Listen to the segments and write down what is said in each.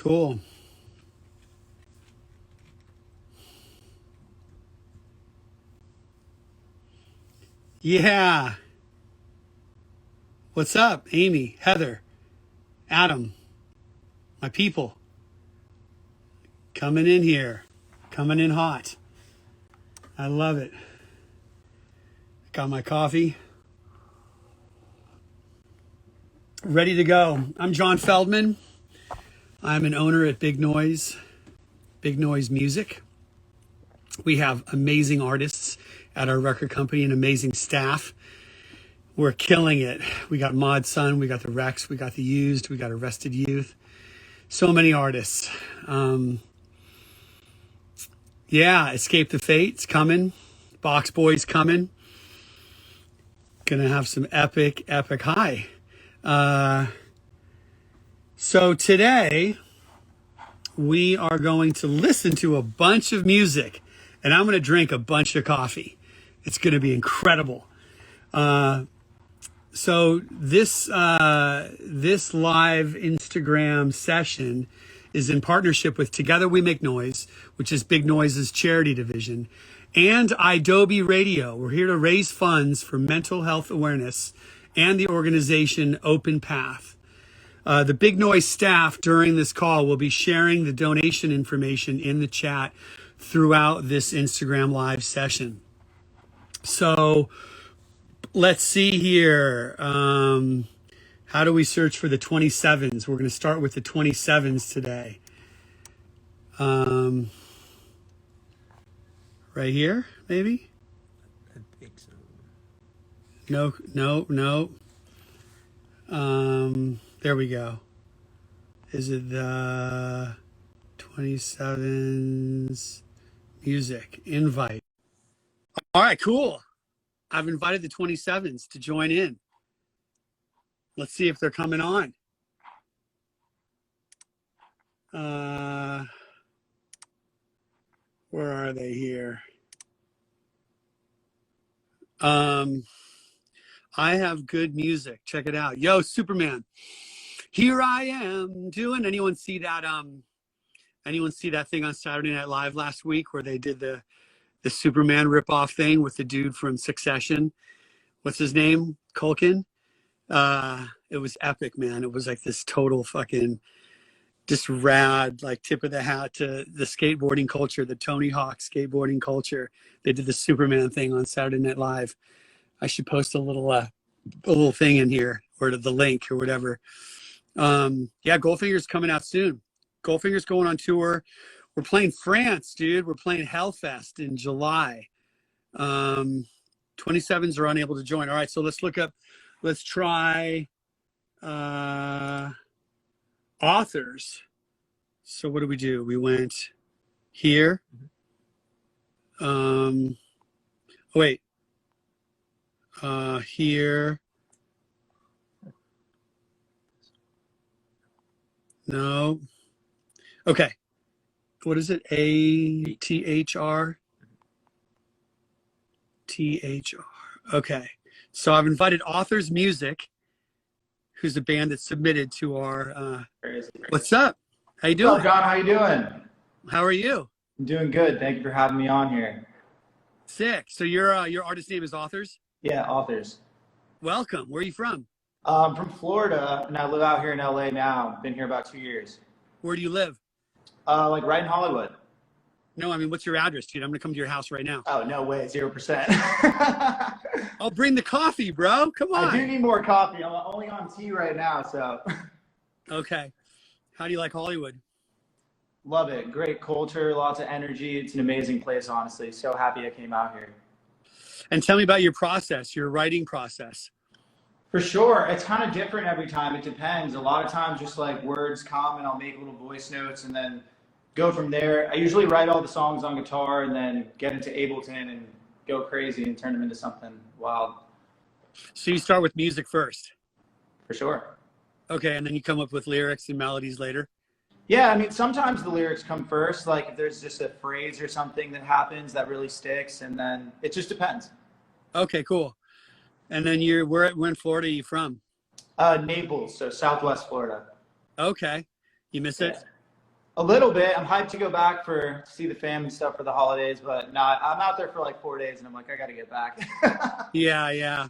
Cool. Yeah. What's up, Amy, Heather, Adam, my people? Coming in here. Coming in hot. I love it. Got my coffee. Ready to go. I'm John Feldman. I'm an owner at Big Noise Music. We have amazing artists at our record company and amazing staff. We're killing it. We got Mod Sun, we got the Rex, we got the Used, we got Arrested Youth. So many artists. Escape the Fate's coming. Box Boy's coming. Gonna have some epic high. So today we are going to listen to a bunch of music and I'm going to drink a bunch of coffee. It's going to be incredible. So this live Instagram session is in partnership with Together We Make Noise, which is Big Noise's charity division, and idobi Radio. We're here to raise funds for mental health awareness and the organization Open Path. The Big Noise staff during this call will be sharing the donation information in the chat throughout this Instagram live session. So let's see here. How do we search for the 27s? We're going to start with the 27s today. Right here, maybe? I think so. No. There we go. Is it the 27s music invite? All right, cool. I've invited the 27s to join in. Let's see if they're coming on. Where are they here? I have good music. Check it out. Yo, Superman. Here I am doing. Anyone see that thing on Saturday Night Live last week where they did the Superman ripoff thing with the dude from Succession? What's his name? Culkin? It was epic, man. It was like this total fucking just rad, like tip of the hat to the skateboarding culture, the Tony Hawk skateboarding culture. They did the Superman thing on Saturday Night Live. I should post a little thing in here or the link or whatever. Goldfinger's coming out soon. Goldfinger's going on tour. We're playing France, dude. We're playing Hellfest in July. 27s are unable to join. All right, so let's try authors. So what do? We went here. Here. No. Okay. What is it? ATHR? THR. Okay. So I've invited Authors Music, who's a band that submitted to our what's up? How you doing? Hello, John. How you doing? How are you? I'm doing good. Thank you for having me on here. Sick. So your artist name is Authors? Yeah, Authors. Welcome. Where are you from? I'm from Florida, and I live out here in LA now. Been here about 2 years. Where do you live? Like right in Hollywood. No, I mean, what's your address, dude? I'm going to come to your house right now. Oh, no way. 0%. I'll bring the coffee, bro. Come on. I do need more coffee. I'm only on tea right now, so. Okay. How do you like Hollywood? Love it. Great culture, lots of energy. It's an amazing place, honestly. So happy I came out here. And tell me about your process, your writing process. For sure. It's kind of different every time. It depends. A lot of times just like words come and I'll make little voice notes and then go from there. I usually write all the songs on guitar and then get into Ableton and go crazy and turn them into something wild. So you start with music first? For sure. Okay, and then you come up with lyrics and melodies later? Yeah, I mean, sometimes the lyrics come first. Like if there's just a phrase or something that happens that really sticks, and then it just depends. Okay, cool. And then where in Florida are you from? Naples, so Southwest Florida. Okay. You miss it? A little bit. I'm hyped to go back to see the fam and stuff for the holidays, but no, I'm out there for like 4 days, and I'm like, I got to get back. Yeah, yeah.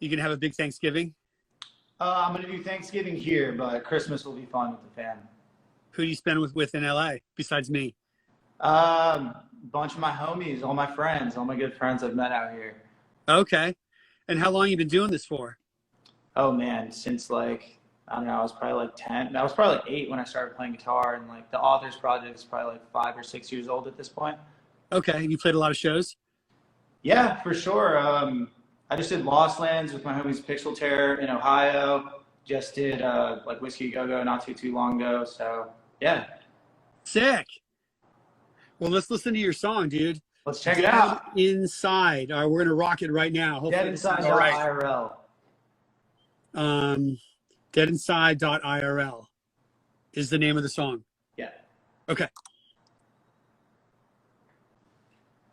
You can have a big Thanksgiving. I'm gonna do Thanksgiving here, but Christmas will be fun with the fam. Who do you spend with in LA besides me? Bunch of my homies, all my friends, all my good friends I've met out here. Okay. And how long you been doing this for? Oh man, since like I don't know, I was probably like 10. I was probably like 8 when I started playing guitar, and like the Authors Project is probably like 5 or 6 years old at this point. Okay. You played a lot of shows? Yeah, for sure. I just did Lost Lands with my homies Pixel Terror in Ohio. Just did like Whiskey Go Go not too long ago. So yeah, Sick. Well, let's listen to your song, dude. let's check it Dead out. Inside. All right, we're gonna rock it right now. Hopefully Dead this is Inside all right. IRL. Deadinside.irl is the name of the song. Yeah. Okay.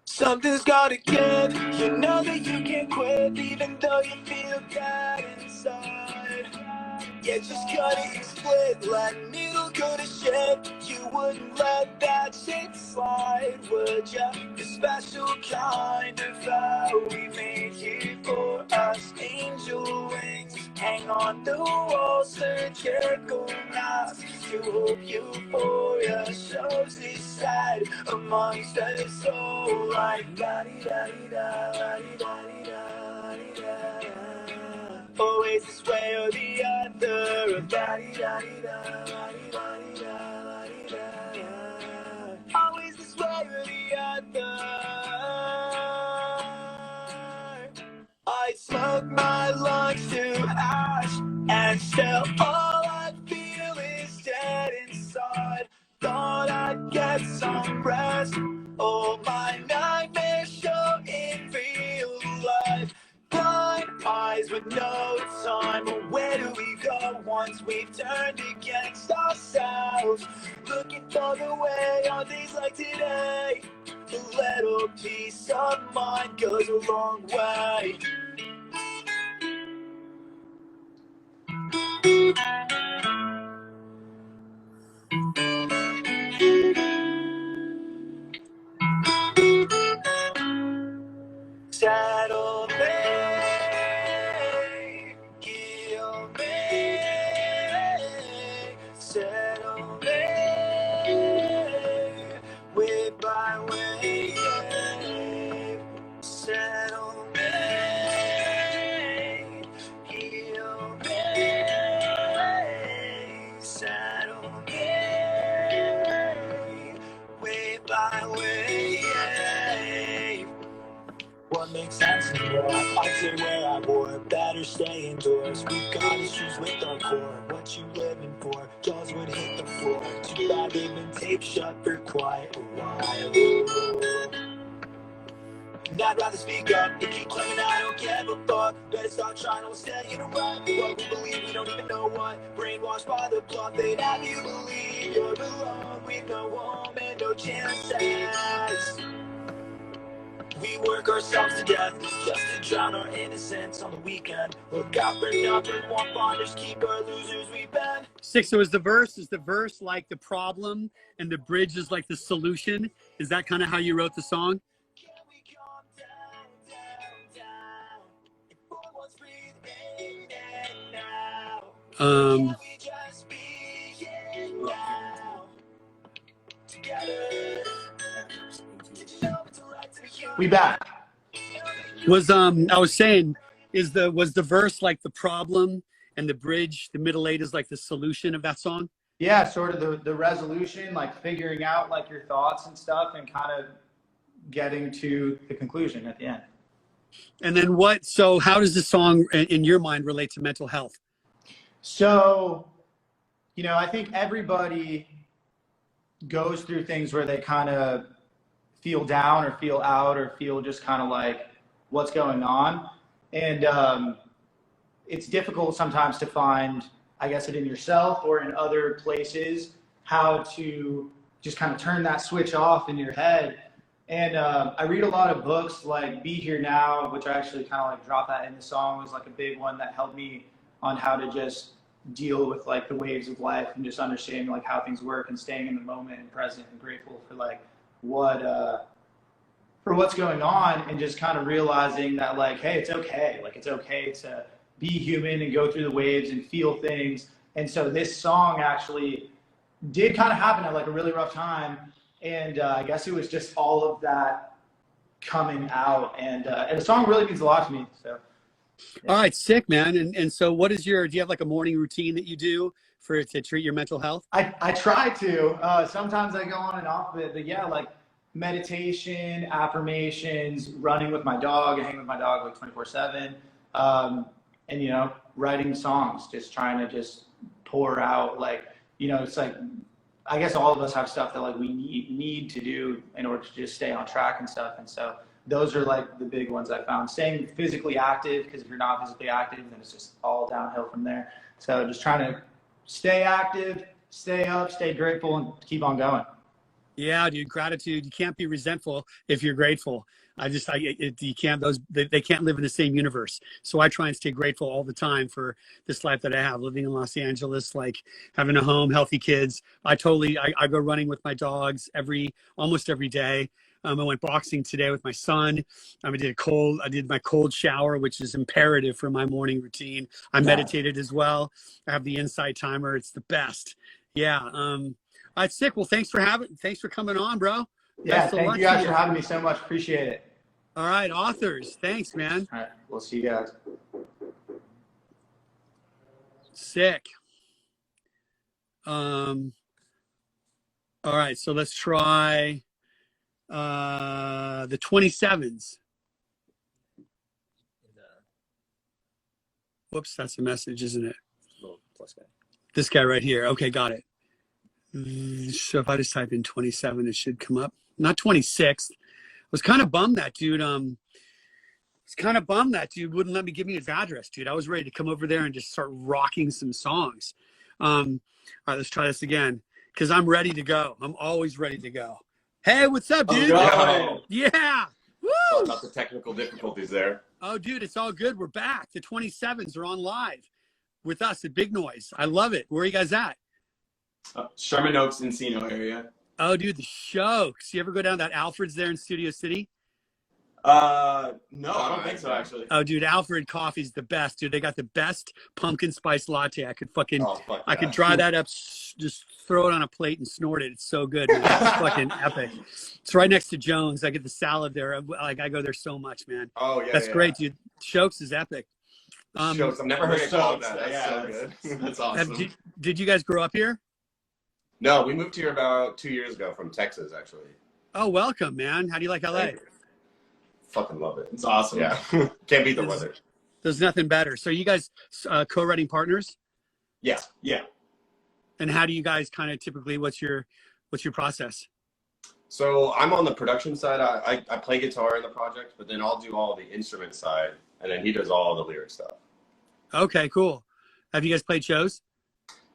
Something's gotta give. You know that you can't quit, even though you feel dead inside. Yeah, just cut it split, let needle go to shit. You wouldn't let that shit slide, would ya? The special kind of vow we made here for us. Angel wings hang on the wall, surgical mask to hope euphoria shows this side amongst us all, like da-di-da-di-da, always this way or the other, always this way or the other. I smoke my lungs to ash, and still all I feel is dead inside. Thought I'd get some rest, all my nightmares show in real life. Blind eyes with no time, but where do we go once we've turned against ourselves? Looking for the way on days like today. A little peace of mind goes a long way. Settle me, heal me, settle me, way by way, settle me, heal me, settle me, way by way. What makes sense anymore? I'd say where I wore, better stay indoors. We've got issues with our core. What you living for? Jaws would hit the floor. Too bad they've been taped shut for quite a while. And I'd rather speak up, but keep claiming I don't give a fuck. Better stop trying to stay in a rut. What we believe, we don't even know what. Brainwashed by the bluff, they'd have you believe you're alone with no home and no chances. We work ourselves to death just to drown our innocence on the weekend. Look out for nothing, want bonders, keep our losers we've been. Sick. So is the verse like the problem and the bridge is like the solution? Is that kind of how you wrote the song? Can we calm down, down? If once breathe in and out. Can we just begin now? Together. We back. Was I was saying, was the verse like the problem and the bridge, the middle eight is like the solution of that song? Yeah, sort of the resolution, like figuring out like your thoughts and stuff, and kind of getting to the conclusion at the end. And then so how does the song in your mind relate to mental health? So, I think everybody goes through things where they kind of feel down or feel out or feel just kind of like what's going on. And it's difficult sometimes to find, I guess, it in yourself or in other places, how to just kind of turn that switch off in your head. And I read a lot of books like Be Here Now, which I actually kind of like dropped that in the song, was like a big one that helped me on how to just deal with like the waves of life and just understanding like how things work and staying in the moment and present and grateful for like what's going on, and just kind of realizing that like, hey, it's okay. Like, it's okay to be human and go through the waves and feel things. And so this song actually did kind of happen at like a really rough time. And I guess it was just all of that coming out. And the song really means a lot to me. So. Yeah. All right, sick, man. And so what is do you have like a morning routine that you do to treat your mental health? I try to. Sometimes I go on and off of it, but yeah, like meditation, affirmations, running with my dog. I hang with my dog like 24/7. And, you know, writing songs, just trying to just pour out, like, you know, it's like, I guess all of us have stuff that like we need to do in order to just stay on track and stuff. And so those are like the big ones I found. Staying physically active, because if you're not physically active, then it's just all downhill from there. So just trying to stay active, stay up, stay grateful, and keep on going. Yeah, dude, gratitude. You can't be resentful if you're grateful. You can't, they can't live in the same universe. So I try and stay grateful all the time for this life that I have, living in Los Angeles, like having a home, healthy kids. I go running with my dogs almost every day. I went boxing today with my son. I did my cold shower, which is imperative for my morning routine. I meditated as well. I have the Insight timer. It's the best. Yeah. All right, sick. Well, thanks for coming on, bro. Yeah, thank you guys for having me so much. Appreciate it. All right, authors. Thanks, man. All right, we'll see you guys. Sick. All right, so let's try the 27s. Whoops, that's a message, isn't it? This guy right here. Okay, got it. So if I just type in 27, it should come up. Not 26. I was kind of bummed that dude. Wouldn't let me give me his address, dude. I was ready to come over there and just start rocking some songs. All right, let's try this again, because I'm ready to go. I'm always ready to go. Hey, what's up, dude? Oh, yeah. Woo! Sorry about the technical difficulties there. Oh, dude, it's all good. We're back. The 27s are on live with us at Big Noise. I love it. Where are you guys at? Sherman Oaks, Encino area. Oh, dude, the Shokes. You ever go down that Alfred's there in Studio City? No, I don't think so, actually. Oh, dude, Alfred Coffee's the best, dude. They got the best pumpkin spice latte. I could I could dry that up, just throw it on a plate and snort it. It's so good, man. It's fucking epic. It's right next to Jones. I get the salad there. Like, I go there so much, man. Oh, yeah. That's great, dude. Shokes is epic. Shokes. I've never heard it called that. That's so good. That's awesome. Did you guys grow up here? No, we moved here about 2 years ago from Texas, actually. Oh, welcome, man. How do you like LA? Fucking love it. It's awesome. Yeah. Can't beat the weather. There's nothing better. So you guys co-writing partners? Yeah. Yeah. And how do you guys kind of typically, what's your process? So I'm on the production side. I play guitar in the project, but then I'll do all the instrument side, and then he does all the lyric stuff. Okay, cool. Have you guys played shows?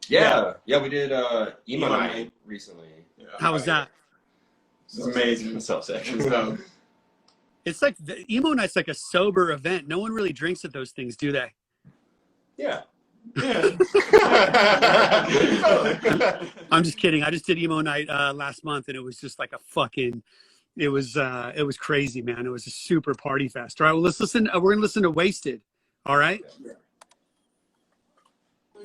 Yeah, we did emo night recently. Yeah. How was that? It's amazing. It's so sick. It's like the emo night's like a sober event. No one really drinks at those things, do they? Yeah. I'm just kidding. I just did emo night last month, and it was just like it was crazy, man. It was a super party fest. All right, well, let's listen. We're gonna listen to Wasted. All right. Yeah.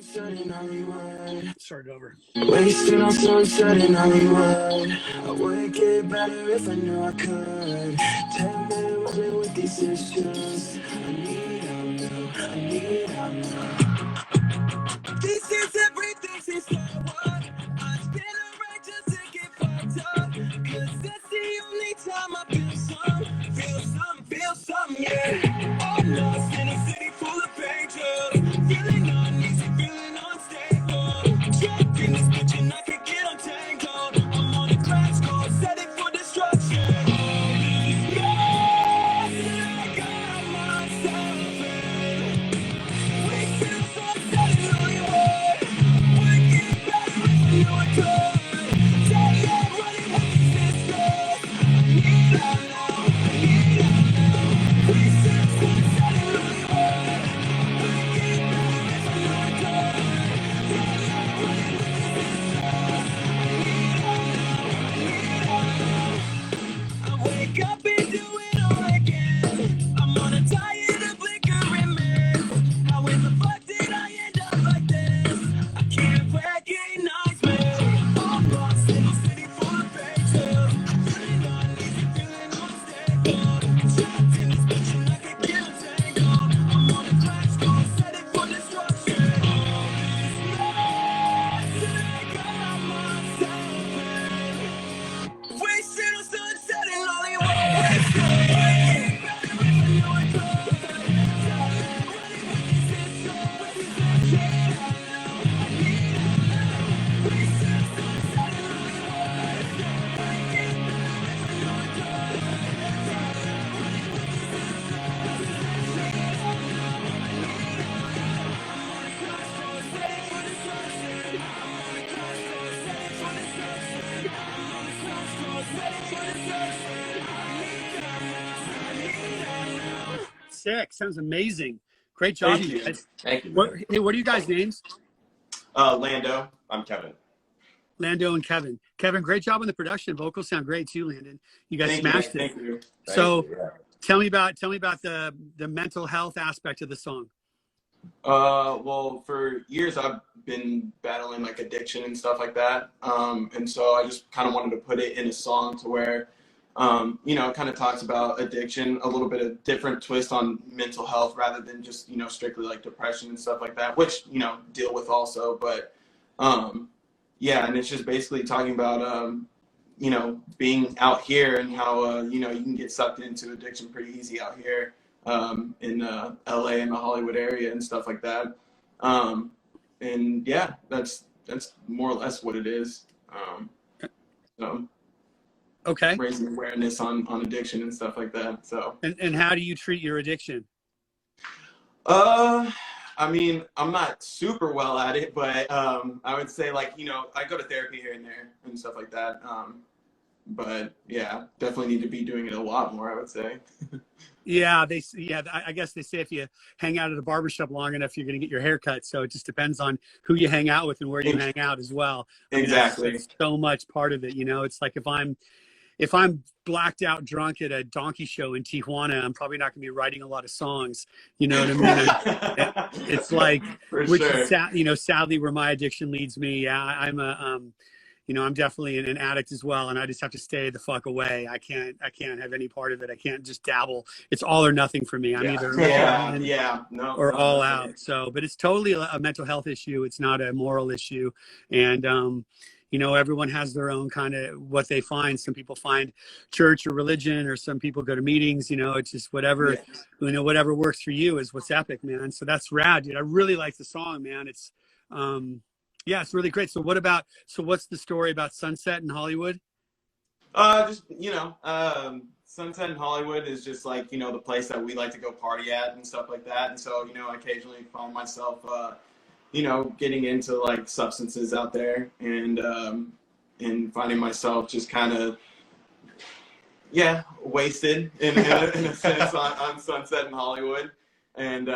Start it over. Wasted on sunset in Hollywood. I wouldn't get better if I knew I could. 10 minutes with these issues. I need it now. I need it now. This is everything since day one. I spin around just to get fucked up. 'Cause that's the only time I feel something, yeah. I'm lost in a city full of pages. Feeling uneasy, feeling unstable. Trapped in this bitch and I could get untangled. I'm on a crash course, set it for destruction. Yeah, I got myself in. Wasted on sunset in Hollywood. Wouldn't get better if I knew I could. Say I'm running with these sisters. I need out now, I need out now. Wasted sick. Sounds amazing. Great job, Thank you you. guys. Thank you. What are you guys' names? Lando. I'm Kevin. Lando and Kevin. Kevin, great job on the production. Vocals sound great too, Landon. You guys Thank smashed you. it. Thank you. So Thank you, yeah. tell me about the mental health aspect of the song. Well, for years I've been battling like addiction and stuff like that. And so I just kind of wanted to put it in a song to where, you know, it kind of talks about addiction, a little bit of different twist on mental health rather than just, you know, strictly like depression and stuff like that, which, you know, deal with also. But, yeah, and it's just basically talking about, you know, being out here and how, you know, you can get sucked into addiction pretty easy out here. In LA and the Hollywood area and stuff like that. And yeah, that's more or less what it is. So Okay. raising awareness on addiction and stuff like that. So And how do you treat your addiction? I mean, I'm not super well at it, but I would say, like, you know, I go to therapy here and there and stuff like that. But yeah, definitely need to be doing it a lot more, I would say. Yeah, I guess they say if you hang out at a barbershop long enough, you're going to get your hair cut. So it just depends on who you hang out with and where you hang out as well. I mean, Exactly. that's so much part of it. You know, it's like if I'm blacked out drunk at a donkey show in Tijuana, I'm probably not going to be writing a lot of songs. You know what I mean? It's like, For which sure. is you know, sadly where my addiction leads me. Yeah, I'm a you know, I'm definitely an addict as well, and I just have to stay the fuck away. I can't have any part of it. I can't just dabble. It's all or nothing for me. I'm either all in or all out. So, but it's totally a mental health issue. It's not a moral issue. And, you know, everyone has their own kind of what they find. Some people find church or religion, or some people go to meetings. You know, it's just whatever, you know, whatever works for you is what's epic, man. So that's rad, dude. I really like the song, man. It's, yeah, it's really great. So what's the story about Sunset in Hollywood? Just, you know, Sunset in Hollywood is just like, you know, the place that we like to go party at and stuff like that. And so, you know, I occasionally find myself, you know, getting into like substances out there and finding myself just kind of, yeah, wasted in a sense on Sunset in Hollywood. And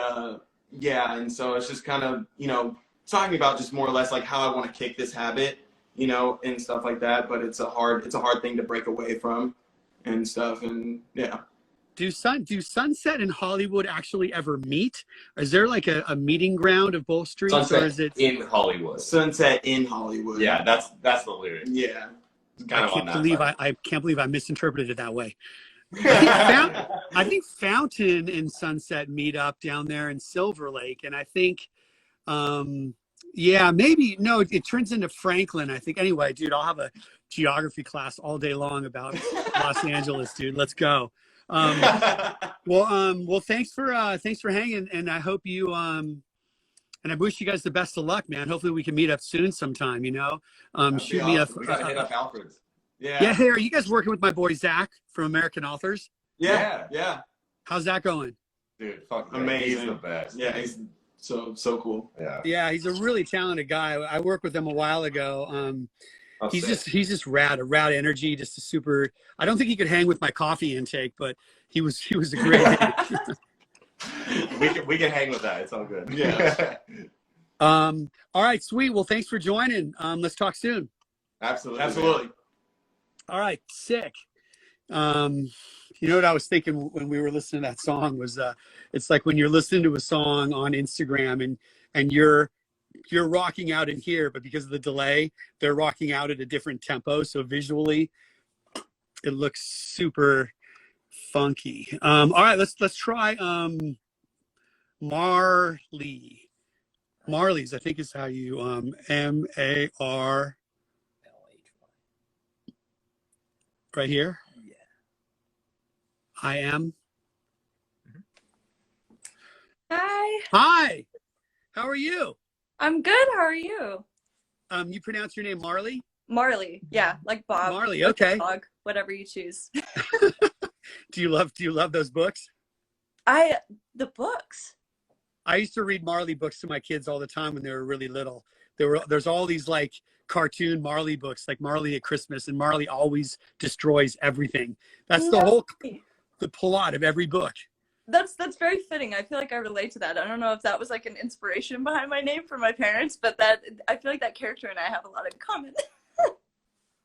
yeah, and so it's just kind of, you know, talking about just more or less like how I want to kick this habit, you know, and stuff like that. But it's a hard thing to break away from and stuff. And yeah. Do Sunset and Hollywood actually ever meet? Is there like a meeting ground of both streets? Sunset or is it in Hollywood. Sunset in Hollywood. Yeah, that's the lyric. Yeah. It's kind I of can't on that believe side. I can't believe I misinterpreted it that way. I think Fountain and Sunset meet up down there in Silver Lake, and I think yeah, maybe no, it turns into Franklin, I think. Anyway, dude, I'll have a geography class all day long about Los Angeles, dude. Let's go. Well, thanks for hanging, and I hope you and I wish you guys the best of luck, man. Hopefully we can meet up soon sometime, you know. Shoot me We gotta hit up Alfred's. yeah, hey, are you guys working with my boy Zach from American Authors? Yeah. How's that going? Dude, fuck Amazing. He's the best. Yeah, he's so cool. Yeah, he's a really talented guy. I worked with him a while ago. He's just rad, a rad energy, just a super. I don't think he could hang with my coffee intake, but he was a great. we can hang with that. It's all good. Yeah. All right, sweet. Well, thanks for joining. Let's talk soon. Absolutely. All right, sick. You know what I was thinking when we were listening to that song was it's like when you're listening to a song on Instagram and you're rocking out in here, but because of the delay, they're rocking out at a different tempo. So visually it looks super funky. All right, let's try Marley's, I think is how you MAR right here. I am. Hi. How are you? I'm good. How are you? You pronounce your name Marley? Marley. Yeah, like Bob. Marley, okay. Dog, whatever you choose. Do you love those books? The books. I used to read Marley books to my kids all the time when they were really little. There's all these like cartoon Marley books, like Marley at Christmas, and Marley always destroys everything. That's the plot of every book. That's very fitting. I feel like I relate to that. I don't know if that was like an inspiration behind my name from my parents, but that I feel like that character and I have a lot in common.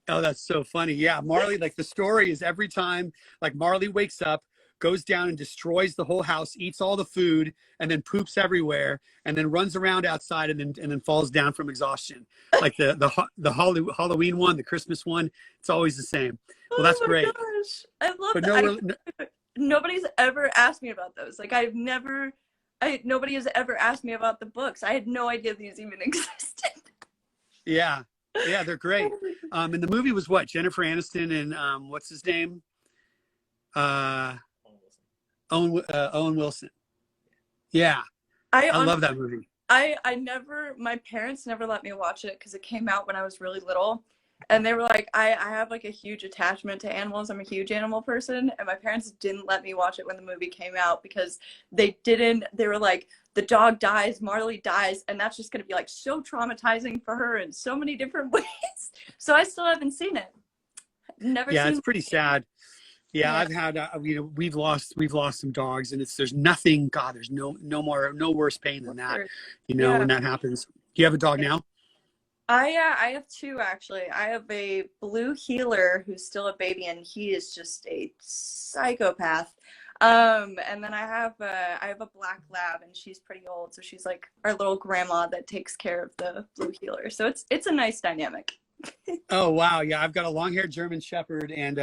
Oh, that's so funny. Yeah, Marley, like the story is every time like Marley wakes up, goes down and destroys the whole house, eats all the food, and then poops everywhere, and then runs around outside and then falls down from exhaustion. Like the Halloween one, the Christmas one, it's always the same. Well, that's Oh my great. gosh. I love But that. Nobody's ever asked me about those. Like nobody has ever asked me about the books. I had no idea these even existed. yeah, yeah, they're great. And the movie was what? Jennifer Aniston and what's his name? Owen Wilson. Yeah, I love that movie. My parents never let me watch it because it came out when I was really little. And they were like, I have like a huge attachment to animals. I'm a huge animal person. And my parents didn't let me watch it when the movie came out because they were like, the dog dies, Marley dies. And that's just going to be like so traumatizing for her in so many different ways. So I still haven't seen it. Never Yeah, seen it's pretty sad. Yeah, I've had, we've lost some dogs, and there's nothing. God, there's no worse pain than that. When that happens. Do you have a dog now? I have two actually. I have a blue heeler who's still a baby, and he is just a psychopath. And then I have a black lab, and she's pretty old, so she's like our little grandma that takes care of the blue heeler. So it's a nice dynamic. Oh wow, yeah, I've got a long-haired German Shepherd and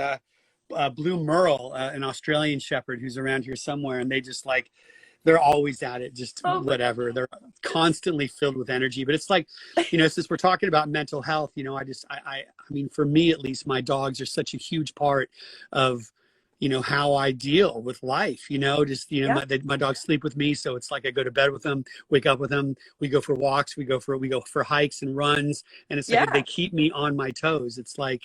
blue Merle, an Australian Shepherd who's around here somewhere, and they're always at it, just whatever. They're constantly filled with energy. But it's like, since we're talking about mental health, I mean, for me at least, my dogs are such a huge part of, how I deal with life. My dogs sleep with me, so it's like I go to bed with them, wake up with them, we go for walks, we go for hikes and runs, and it's like they keep me on my toes. It's like,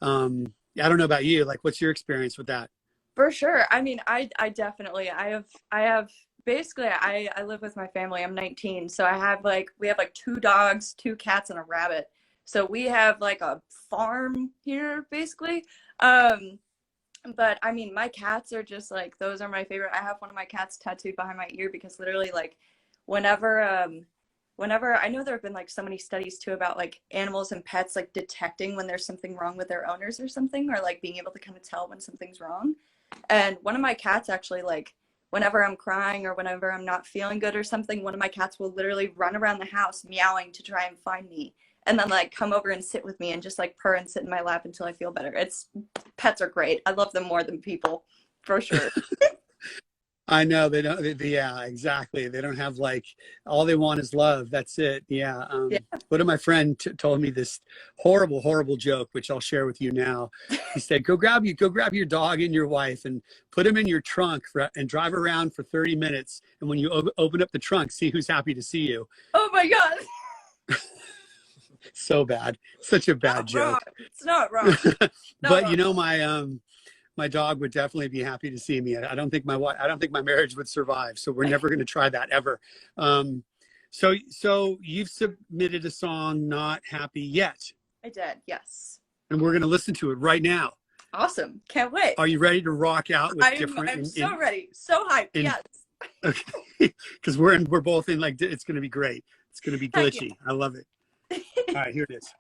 I don't know about you, like, what's your experience with that? For sure. I mean, I definitely, I have basically, I live with my family. I'm 19. So we have like 2 dogs, 2 cats, and a rabbit. So we have like a farm here, basically. But I mean, my cats are just like, those are my favorite. I have one of my cats tattooed behind my ear because literally like whenever I know there have been like so many studies too about like animals and pets like detecting when there's something wrong with their owners or something, or like being able to kind of tell when something's wrong. And one of my cats actually, like whenever I'm crying or whenever I'm not feeling good or something, one of my cats will literally run around the house meowing to try and find me, and then like come over and sit with me and just like purr and sit in my lap until I feel better. Pets are great. I love them more than people, for sure. I know they don't. Yeah, exactly. They don't have like, all they want is love. That's it. Yeah. One of my friend told me this horrible joke, which I'll share with you now. He said, go grab your dog and your wife and put them in your trunk and drive around for 30 minutes. And when you open up the trunk, see who's happy to see you. Oh my God. So bad. Such a bad joke. It's not wrong. But my dog would definitely be happy to see me. I don't think my marriage would survive. So we're never going to try that ever. So you've submitted a song, Not Happy Yet. I did. Yes. And we're going to listen to it right now. Awesome. Can't wait. Are you ready to rock out with different? I'm so ready. So hyped. Yes. Okay. Because we're both in like, it's going to be great. It's going to be glitchy. I love it. All right, here it is.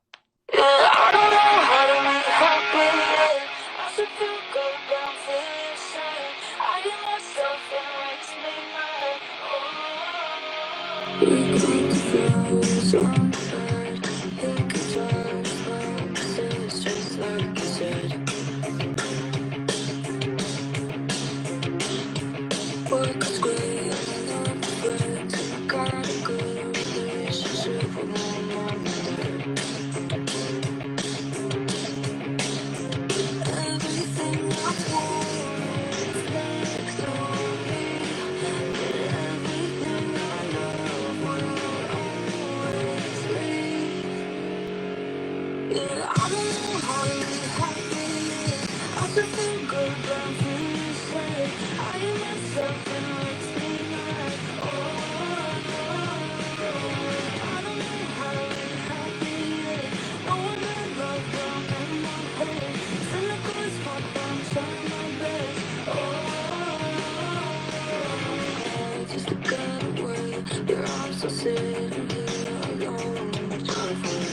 Yeah, I'm still sitting here alone in the driveway.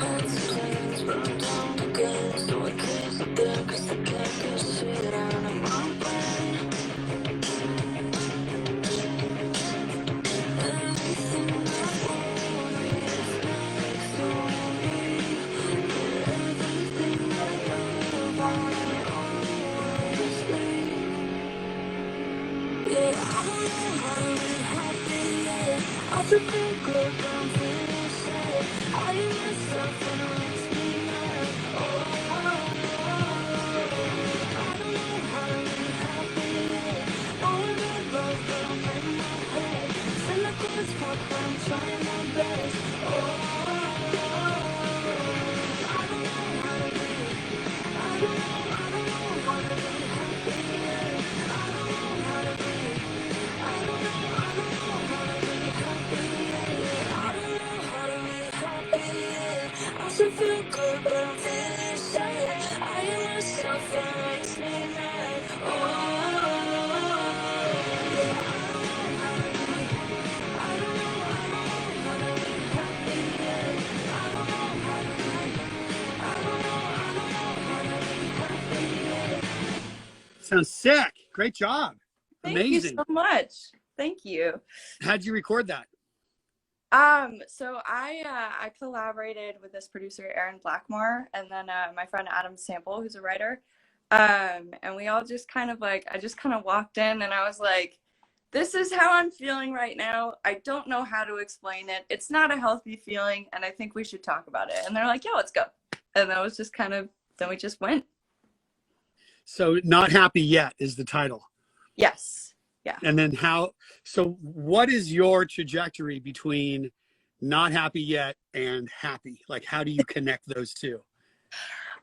Had some plans, but I'm down to go. So I close the door, cause I can't get shit out of my brain. Everything I want is next to me. Everything I love, I always leave. Yeah, I don't know how to be happy yet. I should feel good, but I'm feeling sad. I am myself and it makes me mad. Oh, I don't know how to be happy yet. Oh, I got love, but I'm in my head. Feel like it's fuck, but I'm trying my best. Oh, I don't know how to be. I don't know how to be happy yet. I don't know how to be. I don't know how to be happy yet. I don't know how to be happy yet. I should feel good, but I'm feeling sad. I am myself and it makes me mad. Oh, yeah, I don't know how to be. I don't know how to be happy yet. I don't know how to be. I don't know how to be happy yet. Sounds sick. Great job. Thank you Amazing. so much. Thank you. How'd you record that? So I collaborated with this producer Aaron Blackmore and then my friend Adam Sample, who's a writer. And we all just kind of like I just kind of walked in and I was like, this is how I'm feeling right now. I don't know how to explain it. It's not a healthy feeling, and I think we should talk about it. And they're like, yeah, let's go. And that was just kind of then we just went. So Not Happy Yet is the title. Yes. Yeah. And then so what is your trajectory between Not Happy Yet and Happy? Like, how do you connect those two?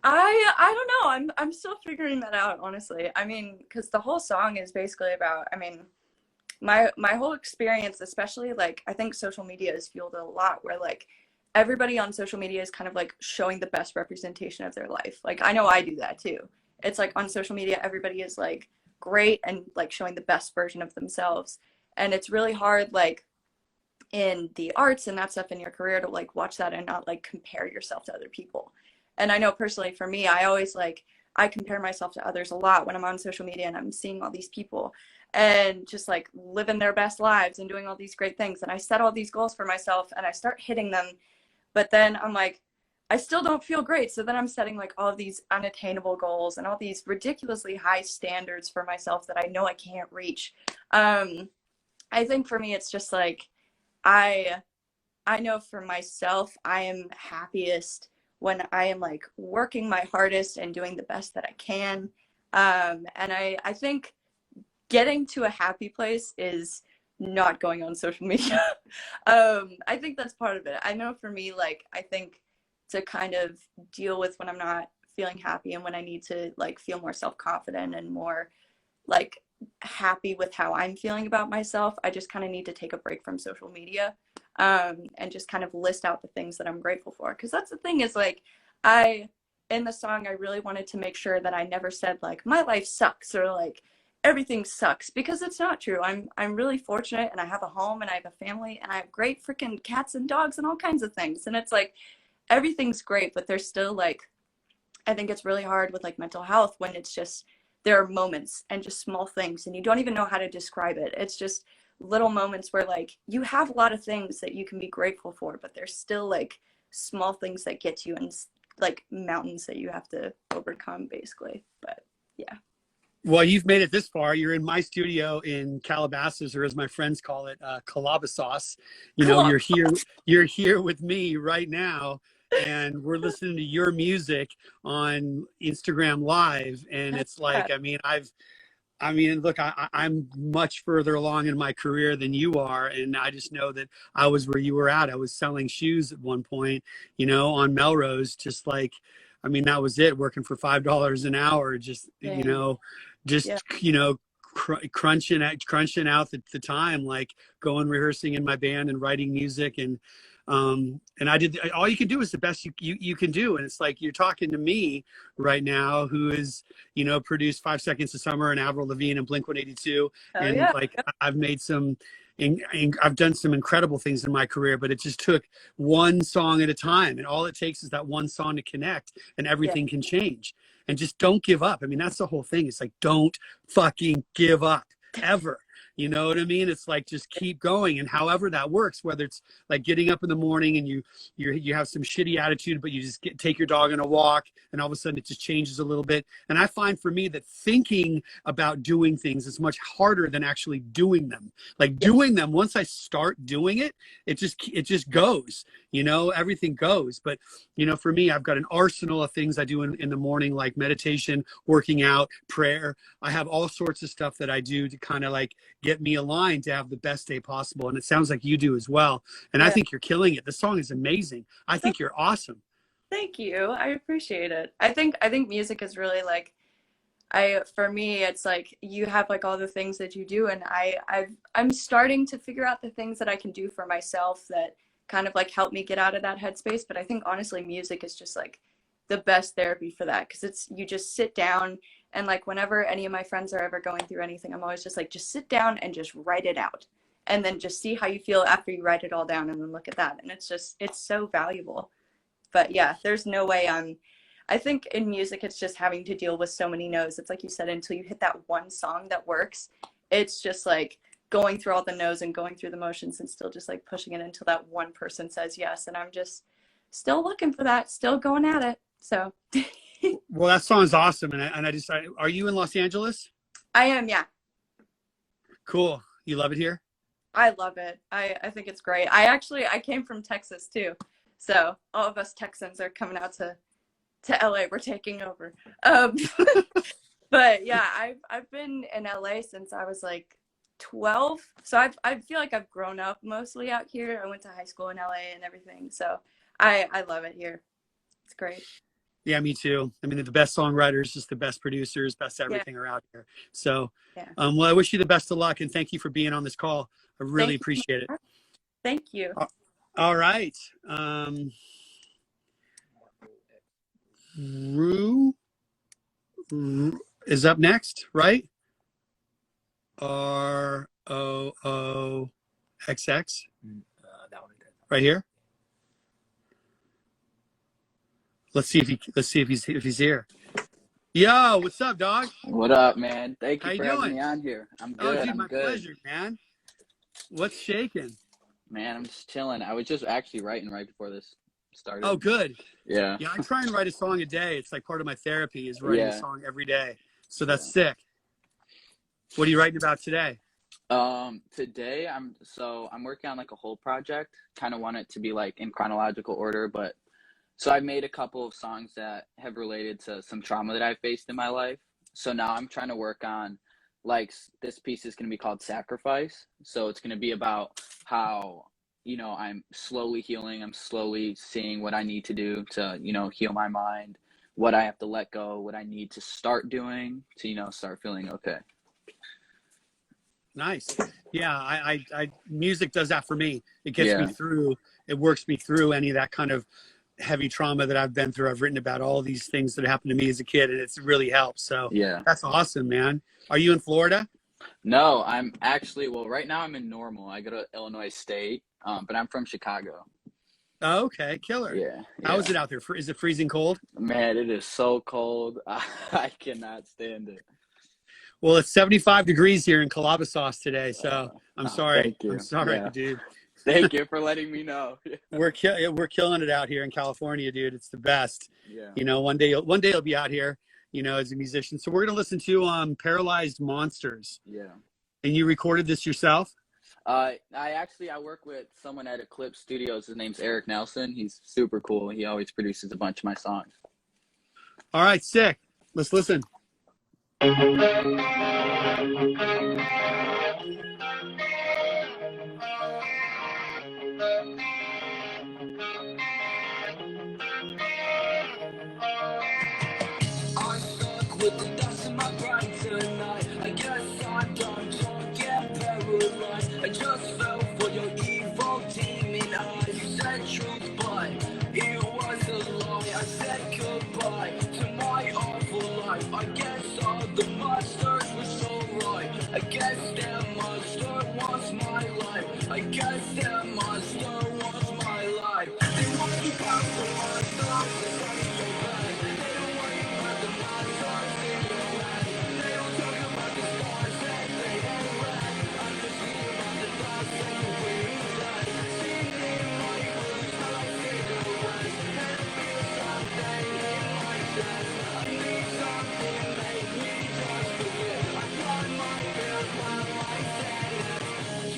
I don't know. I'm still figuring that out, honestly. I mean, because the whole song is basically about, I mean, my whole experience, especially like I think social media is fueled a lot where like everybody on social media is kind of like showing the best representation of their life. Like I know I do that too. It's like on social media everybody is like great and like showing the best version of themselves. And it's really hard like in the arts and that stuff in your career to like watch that and not like compare yourself to other people. And I know personally for me, I always like I compare myself to others a lot when I'm on social media and I'm seeing all these people and just like living their best lives and doing all these great things. And I set all these goals for myself and I start hitting them. But then I'm like, I still don't feel great. So then I'm setting like all of these unattainable goals and all these ridiculously high standards for myself that I know I can't reach. I think for me, it's just like, I know for myself, I am happiest when I am like working my hardest and doing the best that I can. And I think getting to a happy place is not going on social media. I think that's part of it. I know for me, like, I think to kind of deal with when I'm not feeling happy and when I need to like feel more self-confident and more like happy with how I'm feeling about myself, I just kind of need to take a break from social media and just kind of list out the things that I'm grateful for. Because that's the thing is like, in the song, I really wanted to make sure that I never said like, my life sucks or like, everything sucks, because it's not true. I'm really fortunate and I have a home and I have a family and I have great freaking cats and dogs and all kinds of things. And it's like, everything's great, but there's still like, I think it's really hard with like mental health when it's just, there are moments and just small things and you don't even know how to describe it. It's just little moments where like you have a lot of things that you can be grateful for, but there's still like small things that get you and like mountains that you have to overcome basically. But yeah. Well, you've made it this far. You're in my studio in Calabasas, or as my friends call it, Calabasas. You know, you're here with me right now, and we're listening to your music on Instagram Live. And it's like, I mean, look, I'm much further along in my career than you are. And I just know that I was where you were at. I was selling shoes at one point, you know, on Melrose, just like, I mean, that was it, working for $5 an hour, just, you know, you know, crunching out the time, like going rehearsing in my band and writing music. And And I did, all you can do is the best you can do. And it's like, you're talking to me right now, who is, you know, produced 5 Seconds of Summer and Avril Lavigne and Blink-182. And yeah. like, I've made some, I've done some incredible things in my career, but it just took one song at a time. And all it takes is that one song to connect, and everything can change. And just don't give up. I mean, that's the whole thing. It's like, don't fucking give up ever. You know what I mean? It's like, just keep going. And however that works, whether it's like getting up in the morning and you have some shitty attitude, but you just take your dog on a walk, and all of a sudden it just changes a little bit. And I find for me that thinking about doing things is much harder than actually doing them. Like doing them, once I start doing it, it just goes, you know, everything goes. But, you know, for me, I've got an arsenal of things I do in the morning, like meditation, working out, prayer. I have all sorts of stuff that I do to kind of like get me aligned to have the best day possible. And it sounds like you do as well. And I think you're killing it. The song is amazing. I think you're awesome. Thank you. I appreciate it. I think music is really like, for me, it's like you have like all the things that you do, and I'm starting to figure out the things that I can do for myself that kind of like help me get out of that headspace. But I think honestly, music is just like the best therapy for that, because it's, you just sit down, and like whenever any of my friends are ever going through anything, I'm always just like, just sit down and just write it out, and then just see how you feel after you write it all down, and then look at that. And it's so valuable. But yeah, there's no way I think in music, it's just having to deal with so many no's. It's like you said, until you hit that one song that works, it's just like going through all the no's and going through the motions, and still just like pushing it until that one person says yes. And I'm just still looking for that, still going at it. So. Well, that song is awesome. And are you in Los Angeles? I am, yeah. Cool. You love it here? I love it. I think it's great. I came from Texas too. So all of us Texans are coming out to LA. We're taking over. But yeah, I've been in LA since I was like 12. So I feel like I've grown up mostly out here. I went to high school in LA and everything. So I love it here. It's great. Yeah, me too. I mean, the best songwriters, just the best producers, best everything are out here. So, well, I wish you the best of luck, and thank you for being on this call. I really appreciate it. Thank you. All right. Rue is up next, right? ROOXX. That one. Right here. Let's see if he's here. Yo, what's up, dog? What up, man? Thank you How for you having doing? me on here. I'm good. Oh, dude, I'm my good. pleasure, man. What's shaking? Man, I'm just chilling. I was just actually writing right before this started. Oh, good. Yeah. Yeah, I try and write a song a day. It's like part of my therapy is writing a song every day. So that's sick. What are you writing about today? Today I'm working on like a whole project. Kind of want it to be like in chronological order, but so I made a couple of songs that have related to some trauma that I faced in my life. So now I'm trying to work on, like, this piece is going to be called Sacrifice. So it's going to be about how, you know, I'm slowly healing. I'm slowly seeing what I need to do to, you know, heal my mind, what I have to let go, what I need to start doing to, you know, start feeling okay. Nice. Yeah, I music does that for me. It gets me through. It works me through any of that kind of heavy trauma that I've been through. I've written about all these things that happened to me as a kid, and it's really helped. So yeah, that's awesome, man. Are you in Florida? No, I'm actually, well, right now I'm in Normal. I go to Illinois State, but I'm from Chicago. Oh, okay, killer. Yeah. How is it out there? Is it freezing cold? Man, it is so cold. I cannot stand it. Well, it's 75 degrees here in Calabasas today, so I'm sorry. Thank you. I'm sorry, dude. Thank you for letting me know. We're killing it out here in California, dude. It's the best. Yeah. You know, one day you'll be out here, you know, as a musician. So we're gonna listen to Paralyzed Monsters. Yeah. And you recorded this yourself? I work with someone at Eclipse Studios. His name's Eric Nelson. He's super cool. He always produces a bunch of my songs. All right, sick. Let's listen. With the dust in my brain tonight, I guess I'm done, don't get paralyzed. I just fell for your evil demon eyes. You said I guess all the monsters were so right. I guess that monster wants my life. I guess that monster wants my life. They worry about the monsters, it's not so bad. They don't worry about the monsters in your head. They don't talk about the stars that they ain't red. I'm just thinking about the thoughts that you breathe inside. Sitting in my room, smell like cigarettes. And I feel something in my chest. I need something to make me just forget. I find my fears by my sadness.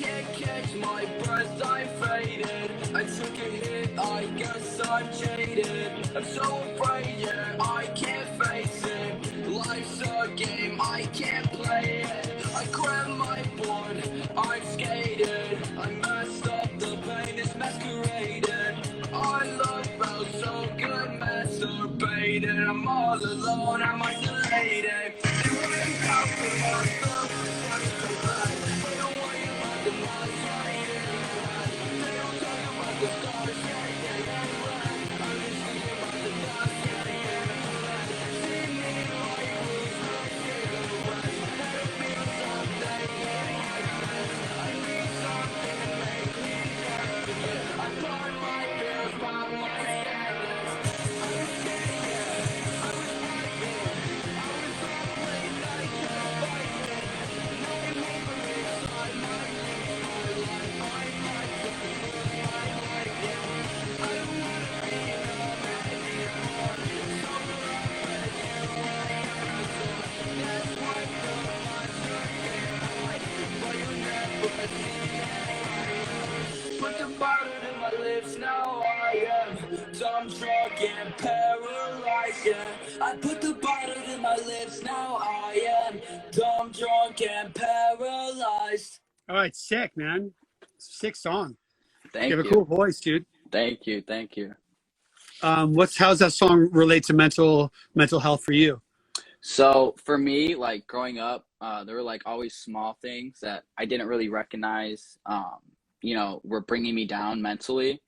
Can't catch my breath, I'm faded. I took a hit, I guess I'm jaded. I'm so afraid, yeah, I can't face it. Life's a game, I can't play it. I grab my board, I'm skated. I messed up, the pain is masqueraded. Our love felt so good, masturbated. I'm all alone, I'm isolated. They worry about the monster, it's not so bad. They don't worry about the monster in your head. They don't talk about the stars, yeah, yeah, yeah, right. I'm just thinking about the thoughts, yeah, yeah, right. Sitting in my room, smoke cigarettes. And I feel something in my chest. I need something to make me just forget. I find my fears by my sadness. I was scared, yeah, I was frightened. I was up late night, kept fighting. No hunger inside my dreams, my life, my life, my life, yeah. I don't wanna be numb anymore. Sober up and you answer. That's why the monster can hide, but you never see it. Put the bottle in my lips, now I am dumb, drunk, and paralyzed, yeah. I put the bottle in my lips, now I am dumb, drunk, and paralyzed. All right, sick, man. Sick song. Thank You have a you. cool voice, dude. Thank you. Thank you. How's that song relate to mental health for you? So for me, like growing up, there were like always small things that I didn't really recognize, were bringing me down mentally.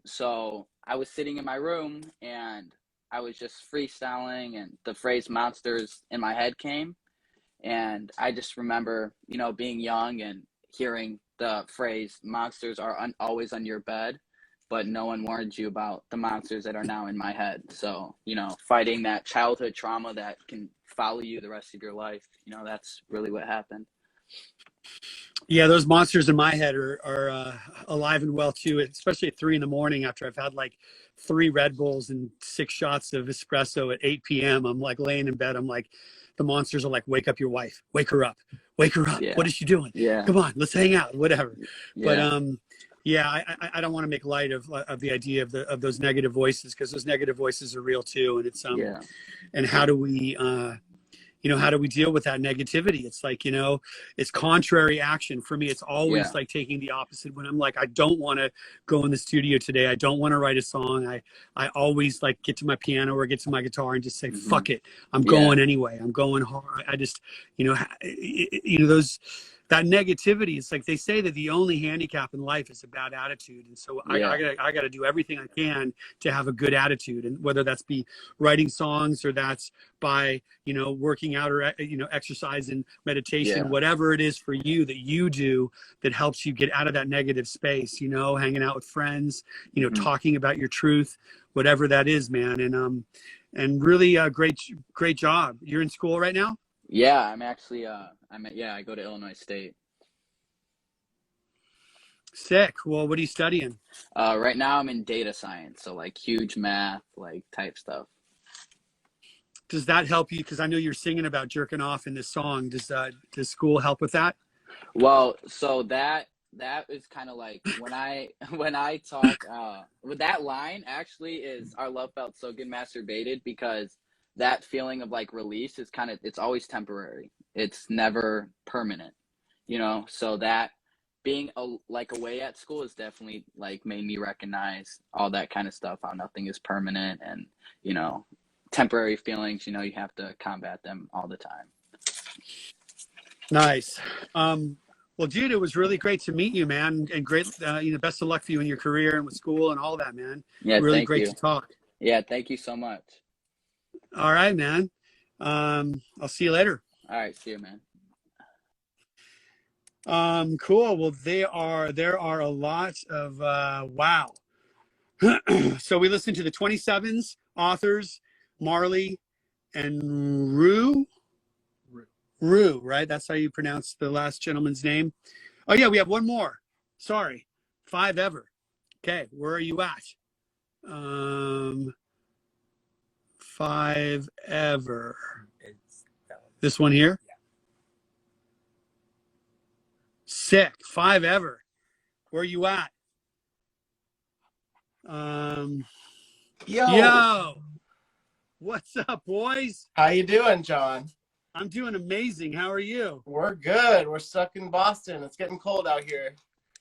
So I was sitting in my room and I was just freestyling, and the phrase monsters in my head came. And I just remember, being young and hearing the phrase monsters are always on your bed, but no one warned you about the monsters that are now in my head. So, fighting that childhood trauma that can follow you the rest of your life, that's really what happened. Yeah, those monsters in my head are alive and well too, especially at 3 a.m. after I've had like 3 Red Bulls and 6 shots of espresso at 8 p.m. I'm like laying in bed. I'm like, the monsters are like, wake up your wife, wake her up. Yeah. What is she doing? Yeah. Come on, let's hang out, whatever. Yeah. But yeah, I don't want to make light of the idea of those negative voices, because those negative voices are real too. And it's and how do we how do we deal with that negativity? It's like, it's contrary action. For me, it's always like taking the opposite. When I'm like, I don't want to go in the studio today, I don't want to write a song, I always like get to my piano or get to my guitar and just say, fuck it, I'm going anyway, I'm going hard. I just, that negativity, it's like they say that the only handicap in life is a bad attitude. And so I got to do everything I can to have a good attitude. And whether that's be writing songs or that's by, working out or, exercise and meditation, whatever it is for you that you do that helps you get out of that negative space, hanging out with friends, talking about your truth, whatever that is, man. And really great job. You're in school right now? Yeah, I'm actually, I go to Illinois State. Sick. Well, what are you studying? Right now I'm in data science, so like huge math, like type stuff. Does that help you? Because I know you're singing about jerking off in this song. Does school help with that? Well, so that is kind of like when I talk, with that line actually is our love felt so good masturbated, because that feeling of like release is it's always temporary. It's never permanent, so that being away at school has definitely like made me recognize all that kind of stuff, how nothing is permanent, and, temporary feelings, you have to combat them all the time. Nice. Well, dude, it was really great to meet you, man. And great, best of luck for you in your career and with school and all that, man. Yeah. Really thank great you. to talk. Yeah. Thank you so much. All right, man. I'll see you later. All right, see you, man. Cool. Well, there are a lot of wow. So we listened to the 27s, Authors, Marley, and Rue, right? That's how you pronounce the last gentleman's name. Oh yeah, we have one more. Sorry. 5 Ever. Okay, where are you at? 5 Ever. It's that one. This one here? Yeah. Sick. 5 Ever. Where are you at? Yo. What's up, boys? How you doing, John? I'm doing amazing. How are you? We're good. We're stuck in Boston. It's getting cold out here.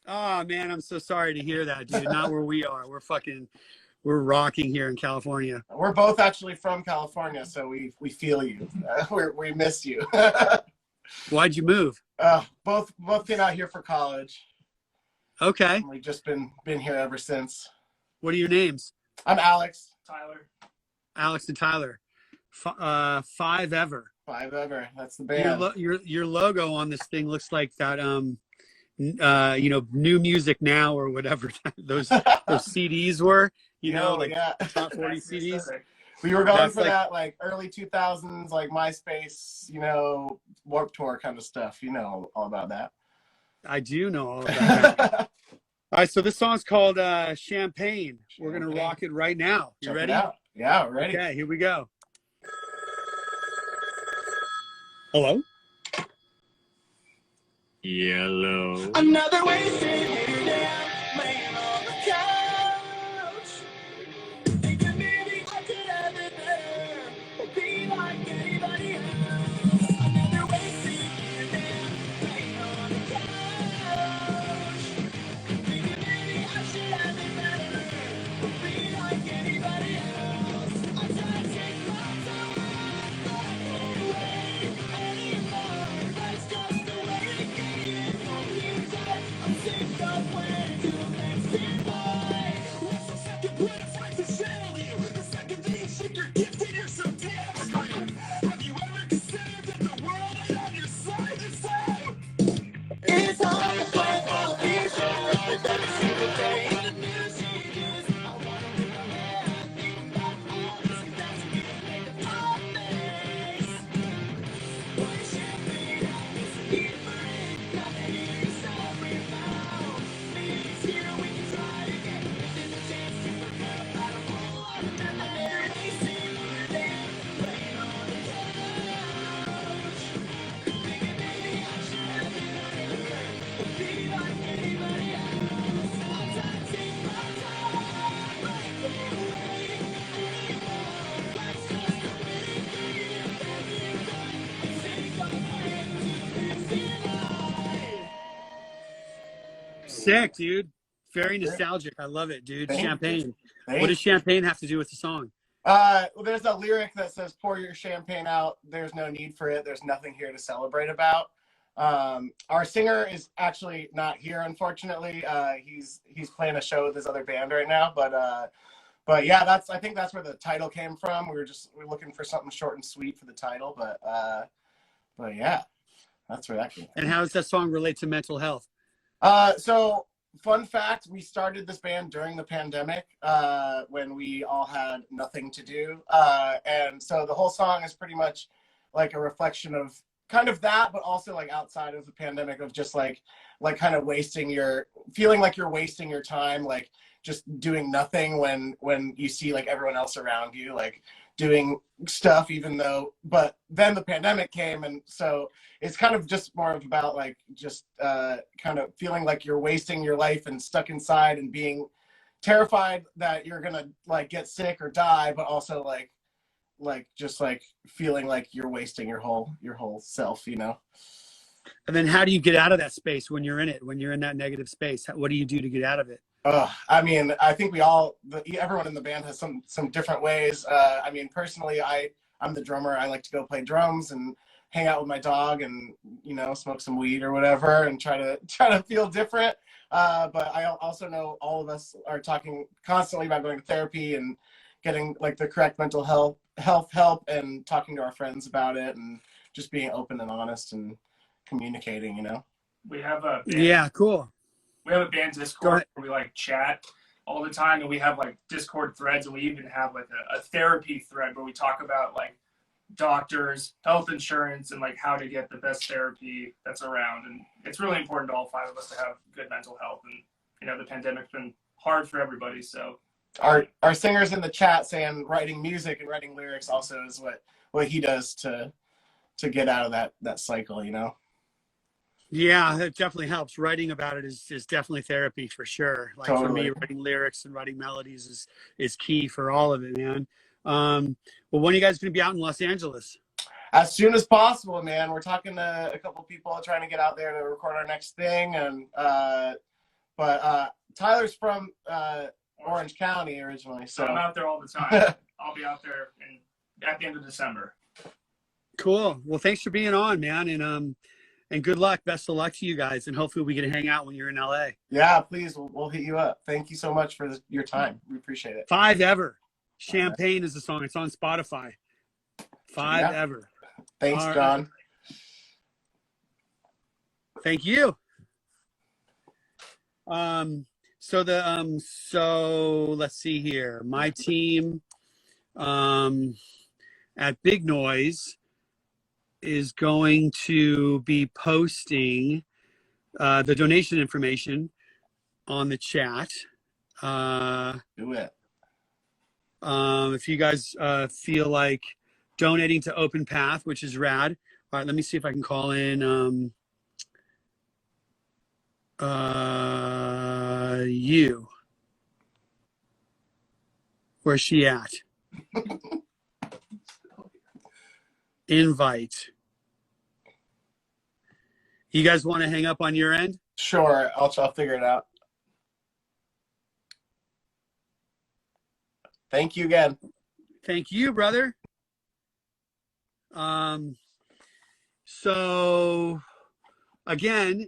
Oh man, I'm so sorry to hear that, dude. Not where we are. We're rocking here in California. We're both actually from California, so we feel you. We miss you. Why'd you move? Both came out here for college. Okay. We've just been here ever since. What are your names? I'm Alex. Tyler. Alex and Tyler. 5 Ever. 5 Ever. That's the band. Your logo on this thing looks like that New Music Now or whatever those CDs were. Top 40 CDs. We were going for that like early 2000s, like MySpace, Warped Tour kind of stuff. You know all about that. I do know all about that. All right, so this song's called Champagne. We're gonna rock it right now. You ready? Yeah, ready. Okay, here we go. Hello? Yellow. Another wasted hair down, laying on the couch. Thinking maybe I could have it better, or be like anybody else. Another wasted hair down, laying on the couch. Thinking maybe I should have it better, or be like anybody else. I'm trying to take my time, but I can't wait anymore. That's just the way it is. I'm sick of waiting till next July. What's the second place I can channel you? The second that you shake your gift and you're so damn strong. Have you ever considered that the world ain't on your side and say it's hard to find all these shows every single day? The news changes. I wanna live my head. Thinking about all this and that's me to make a top face. Why champagne? I miss the need for it. Nothing is sorry about. Maybe it's here we can try again. There's a chance to forget about a whole lot of memories. Wasting your day, laying on the couch. Thinking maybe I should have been better, or be like anybody else. I'm trying to take my time, but I can't wait anymore. That's just the way it is, baby. I'm sick of waiting till next July. Sick, dude. Very nostalgic. I love it, dude. Thank you. Champagne. Thank What does champagne have to do with the song? Well, there's a lyric that says, "Pour your champagne out. There's no need for it. There's nothing here to celebrate about." Our singer is actually not here, unfortunately. He's playing a show with his other band right now. But yeah, I think that's where the title came from. We're looking for something short and sweet for the title, but yeah, that's where that came from. And how does that song relate to mental health? So fun fact, we started this band during the pandemic, when we all had nothing to do. And so the whole song is pretty much like a reflection of kind of that, but also like outside of the pandemic of just like kind of feeling like you're wasting your time, like just doing nothing when you see like everyone else around you, like doing stuff, but then the pandemic came. And so it's kind of just more of about like just kind of feeling like you're wasting your life and stuck inside and being terrified that you're gonna like get sick or die, but also like just like feeling like you're wasting your whole self. And then how do you get out of that space when you're in it, when you're in that negative space? What do you do to get out of it? I mean, I think everyone in the band has some different ways. I mean, personally, I'm the drummer. I like to go play drums and hang out with my dog and, smoke some weed or whatever and try to feel different. But I also know all of us are talking constantly about going to therapy and getting like the correct mental help and talking to our friends about it and just being open and honest and communicating, you know. We have a band, Yeah, cool. we have a band Discord where we like chat all the time, and we have like Discord threads, and we even have like a therapy thread where we talk about like doctors, health insurance, and like how to get the best therapy that's around. And it's really important to all five of us to have good mental health. And you know, the pandemic's been hard for everybody. So our singer's in the chat saying writing music and writing lyrics also is what he does to get out of that cycle, you know. Yeah, it definitely helps. Writing about it is definitely therapy for sure. Like for me, writing lyrics and writing melodies is key for all of it, man. Well, when are you guys going to be out in Los Angeles? As soon as possible, man. We're talking to a couple people trying to get out there to record our next thing, and but Tyler's from Orange County originally, so I'm out there all the time. I'll be out there at the end of December. Cool. Well, thanks for being on, man, and good luck. Best of luck to you guys, and hopefully we get to hang out when you're in LA. Yeah, please. We'll hit you up. Thank you so much for your time. We appreciate it. 5 Ever. Champagne is the song. It's on Spotify. 5 Ever. Thanks, John. Thank you. So let's see here. My team at Big Noise is going to be posting the donation information on the chat. Do it. If you guys feel like donating to Open Path, which is rad. All right, let me see if I can call in you. Where's she at? Invite. You guys want to hang up on your end? Sure, I'll figure it out. Thank you again. Thank you, brother. So again,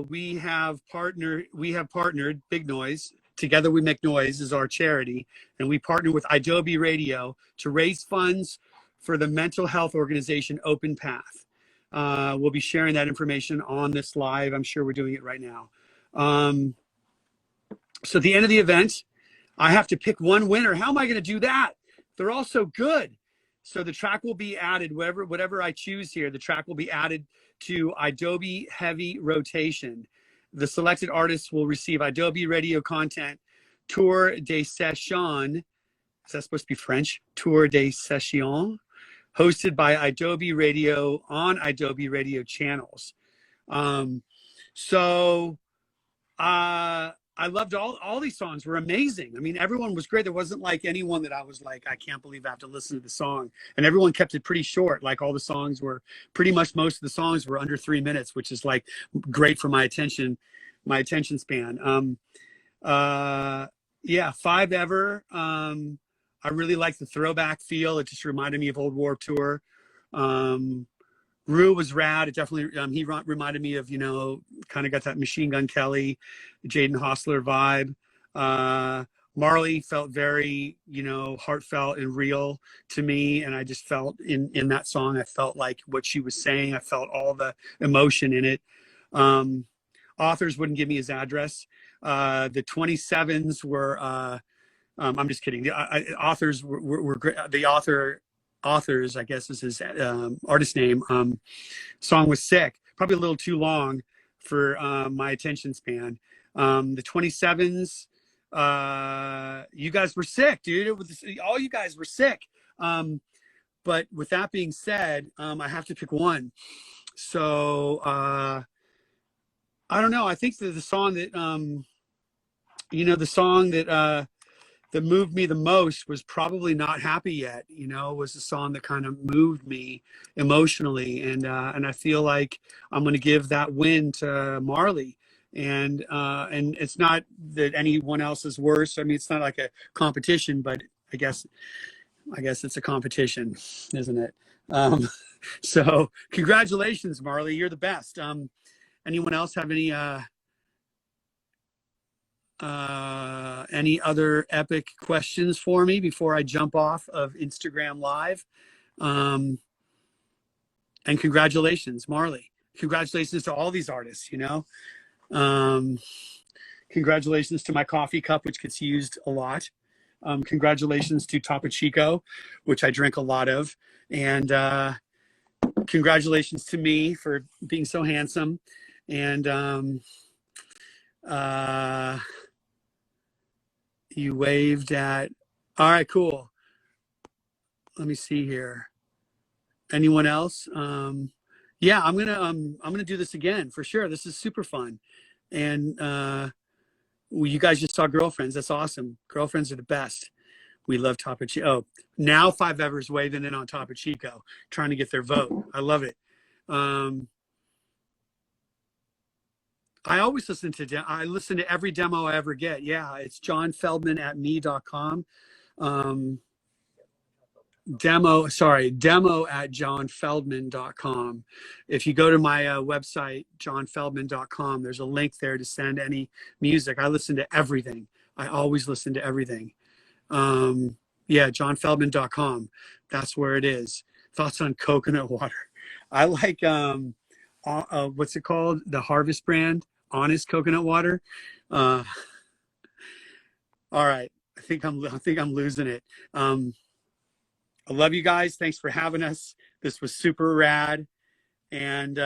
we have partnered Big Noise. Together We Make Noise is our charity, and we partner with idobi Radio to raise funds for the mental health organization Open Path. We'll be sharing that information on this live. I'm sure we're doing it right now. So at the end of the event, I have to pick one winner. How am I going to do that? They're all so good. So the track will be added, whatever I choose here, the track will be added to idobi Heavy Rotation. The selected artists will receive idobi Radio content, Tour de Session. Is that supposed to be French? Tour de Session, hosted by idobi Radio on idobi Radio channels. I loved all these songs were amazing. I mean, everyone was great. There wasn't like anyone that I was like, I can't believe I have to listen to the song. And everyone kept it pretty short. Like all the songs were pretty much, most of the songs were under 3 minutes, which is like great for my attention span. Yeah, 5 Ever. I really like the throwback feel. It just reminded me of Old Warped Tour. Rue was rad. It definitely, he reminded me of, kind of got that Machine Gun Kelly, Jaden Hossler vibe. Marley felt very, heartfelt and real to me. And I just felt in that song, I felt like what she was saying. I felt all the emotion in it. Authors wouldn't give me his address. The 27s were, I'm just kidding. The authors were great. The authors, I guess is his artist name. Song was sick, probably a little too long for my attention span. The 27s, you guys were sick, dude. All you guys were sick. But with that being said, I have to pick one. So I don't know. I think the song that the song that moved me the most was probably Not Happy Yet. Was the song that kind of moved me emotionally. And I feel like I'm going to give that win to Marley. And it's not that anyone else is worse. I mean, it's not like a competition, but I guess it's a competition, isn't it? So congratulations, Marley. You're the best. Anyone else have any Any other epic questions for me before I jump off of Instagram Live? And congratulations, Marley. Congratulations to all these artists, you know. Congratulations to my coffee cup, which gets used a lot. Congratulations to Topo Chico, which I drink a lot of. And congratulations to me for being so handsome. And you waved at, all right, cool. Let me see here. Anyone else? Yeah, I'm gonna do this again for sure. This is super fun. And well, you guys just saw Girlfriends. That's awesome. Girlfriends are the best. We love Topo Chico. Oh, now Five Evers waving in on Topo Chico, trying to get their vote. I love it. I always listen to, I listen to every demo I ever get. Yeah, it's johnfeldman@me.com. Demo at johnfeldman.com. If you go to my website, johnfeldman.com, there's a link there to send any music. I listen to everything. I always listen to everything. Yeah, johnfeldman.com. That's where it is. Thoughts on coconut water. I like, what's it called? The Harvest brand, Honest Coconut Water. All right. I think I'm losing it. I love you guys. Thanks for having us. This was super rad. And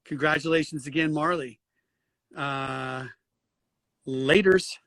congratulations again, Marley. Laters.